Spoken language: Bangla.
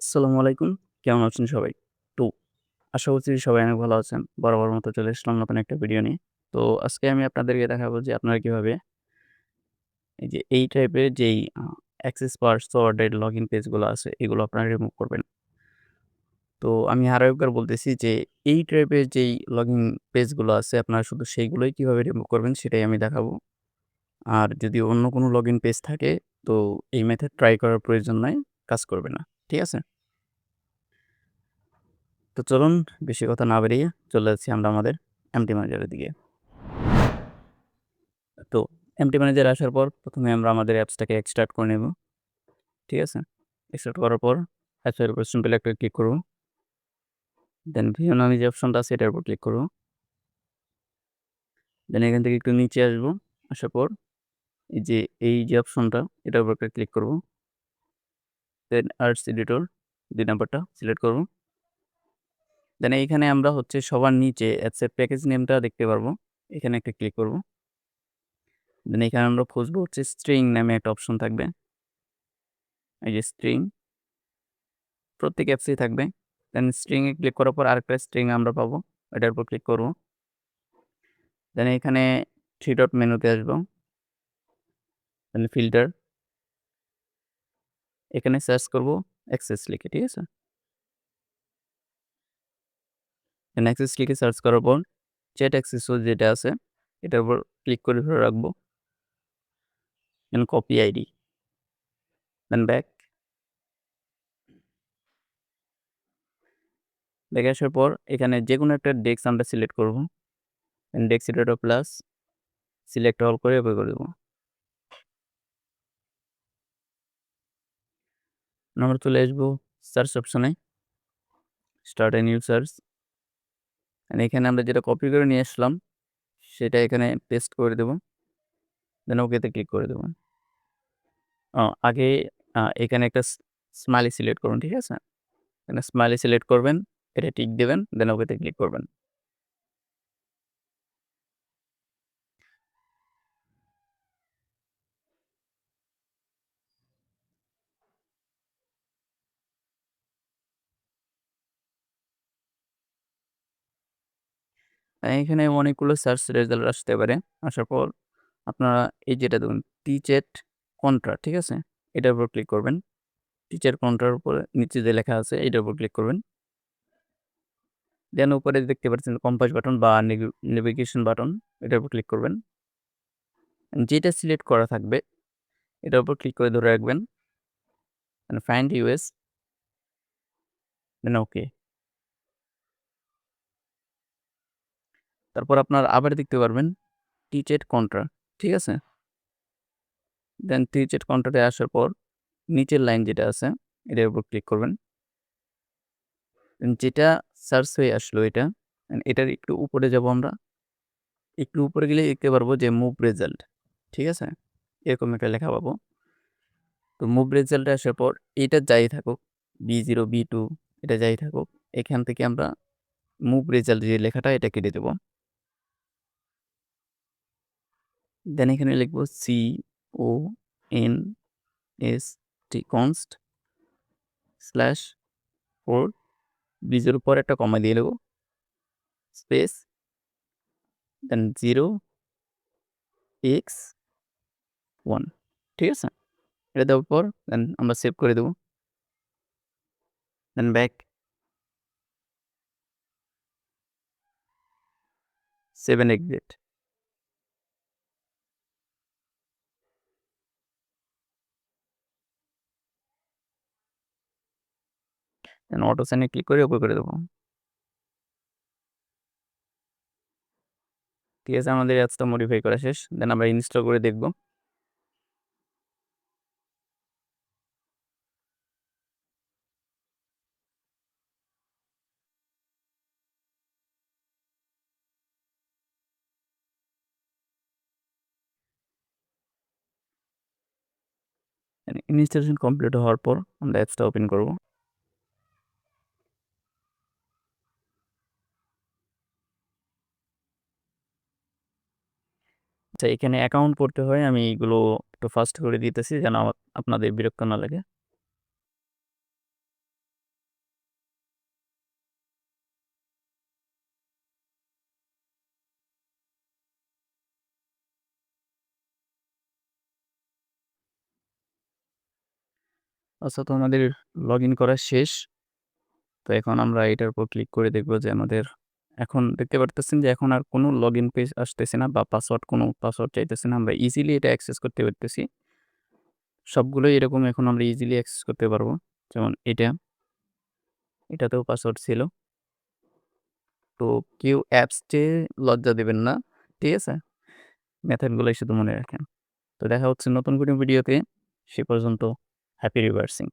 আসসালামু আলাইকুম। কেমন আছেন সবাই? তো আশা করছি সবাই অনেক ভালো আছেন। বরাবর মতো চলে আসলাম নতুন একটা ভিডিও নিয়ে। তো আজকে আমি আপনাদেরকে দেখাবো যে আপনারা কিভাবে এই যে এই টাইপের যেই অ্যাক্সেস পাসওয়ার্ড এর লগইন পেজ গুলো আছে এগুলো আপনারা রিমুভ করবেন। তো আমি আরো একবার বলতেছি যে এই টাইপের যেই লগইন পেজ গুলো আছে আপনারা শুধু সেইগুলোই কিভাবে রিমুভ করবেন সেটাই আমি দেখাবো। আর যদি অন্য কোনো লগইন পেজ থাকে তো এই মেথড ট্রাই করার প্রয়োজন নাই, কাজ করবে না। ঠিক আছে? তো চলুন বেশি কথা না বাড়িয়ে চলে যাচ্ছি আমরা আমাদের এমটি ম্যানেজারের দিকে। তো এমটি ম্যানেজারে আসার পর ১ম এ আমরা আমাদের অ্যাপসটাকে এক্সট্রাক্ট করে নেব। ঠিক আছে? এক্সট্রাক্ট করার পর অ্যাপসের উপর সিম্পল একটা ক্লিক করব। দেন ভিউ নামে যে অপশনটা আছে এটার উপর ক্লিক করব। দেন এখান থেকে একটু নিচে আসবো। আসার পর এই যে অপশনটা এটার উপর একটা ক্লিক করব। দেন আর্টস এডিটর ২ নাম্বারটা সিলেক্ট করব। দেন এইখানে আমরা হচ্ছে সবার নিচে অ্যাপসের প্যাকেজ নেমটা দেখতে পারবো। এখানে একটা ক্লিক করব। দেন এখানে আমরা খুঁজবো হচ্ছে স্ট্রিং নামে একটা অপশন থাকবে। এই যে স্ট্রিং প্রত্যেক অ্যাপসেই থাকবে। দেন স্ট্রিং এ ক্লিক করার পর আরেকটা স্ট্রিং আমরা পাবো। এটার উপর ক্লিক করব। দেন এখানে 3 ডট মেনুতে আসবো। দেন ফিল্টার এখানে সার্চ করব অ্যাক্সেস লিখে, ঠিক আছে? দেন অ্যাক্সেস লিখে সার্চ করার পর চ্যাট অ্যাক্সেসও যেটা আছে এটার উপর ক্লিক করে ধরে রাখবো। Then copy ID, then back. Back আসার পর এখানে যেকোনো একটা ডেস্ক আমরা সিলেক্ট করব। Then desk editor plus select all করে ওকে করে দেব। আমরা চলে আসবো সার্চ অপশনে, স্টার্ট এ নিউ সার্চ। এখানে আমরা যেটা কপি করে নিয়ে আসলাম সেটা এখানে পেস্ট করে দেব। দেন ওকেতে ক্লিক করে দেব। আগে এখানে একটা স্মাইলি সিলেক্ট করুন, ঠিক আছে? এখানে স্মাইলি সিলেক্ট করবেন, এটা টিক দিবেন, দেন ওকেতে ক্লিক করবেন। এখানে অনেকগুলো সার্চ রেজাল্ট আসতে পারে। আসার পর আপনারা এই যেটা দেখুন টিচ্যাট কন্ট্রা, ঠিক আছে? এটার উপর ক্লিক করবেন। টিচ্যাট কন্ট্রার উপরে নিচে যে লেখা আছে এটার উপর ক্লিক করবেন। দেন উপরে দেখতে পাচ্ছেন কম্পাস বাটন বা নেভিগেশন বাটন, এটার উপর ক্লিক করবেন। যেটা সিলেক্ট করা থাকবে এটার উপর ক্লিক করে ধরে রাখবেন। দেন ফাইন্ড ইউএস, দেন ওকে। তারপর আপনারা আবার দেখতে পারবেন টিচ্যাট কন্ট্রা, ঠিক আছে? দেন টিচ্যাট কন্ট্রাতে আসার পর নিচের লাইন যেটা আছে এটার উপর ক্লিক করবেন। যেটা সার্চ হয়ে আসলো এটা, এটার একটু উপরে যাব আমরা। একটু উপরে গেলে দেখতে পারবো যে মুভ রেজাল্ট, ঠিক আছে? এরকম একটা লেখা পাবো। তো মুভ রেজাল্টে আসার পর এটা যাই থাকুক B0, B2 এটা যাই থাকুক, এখান থেকে আমরা মুভ রেজাল্ট যে লেখাটা এটা কেটে দেব। দেন এখানে লিখব const /4 B0 পর একটা কমা দিয়ে দেব, স্পেস, দেন 0x1, ঠিক আছে? এটা দেওয়ার পর দেন আমরা সেভ করে দেব। Then back 7 exit. Then auto সাইনে ক্লিক করে ওকে করে দেব। ঠিক আছে? আমাদের অ্যাপসটা মডিফাই করা শেষ। দেন আমরা ইনস্টল করে দেখব। ইনস্টলেশন কমপ্লিট হওয়ার পর আমরা অ্যাপসটা ওপেন করব। আচ্ছা, এখানে অ্যাকাউন্ট করতে হয়। আমি এগুলো একটু ফাস্ট করে দিতেছি যেন আপনাদের বিরক্ত না লাগে। আচ্ছা, তো আমাদের লগইন করা শেষ। তো এখন আমরা এটার উপর ক্লিক করে দেখব যে আমাদের এখন দেখতে পারতেছেন যে এখন আর কোনো লগইন পেজ আসতেছে না বা কোনো পাসওয়ার্ড চাইতেছে না। আমরা ইজিলি এটা অ্যাক্সেস করতে পারতেছি। সবগুলোই এরকম এখন আমরা ইজিলি অ্যাক্সেস করতে পারবো। যেমন এটাতেও পাসওয়ার্ড ছিল। তো কেউ অ্যাপস চেয়ে লজ্জা দিবেন না। ঠিক আছে? মেথডগুলোই শুধু মনে রাখেন। তো দেখা হচ্ছে নতুন কোনো ভিডিওতে। সে পর্যন্ত হ্যাপি রিভার্সিং।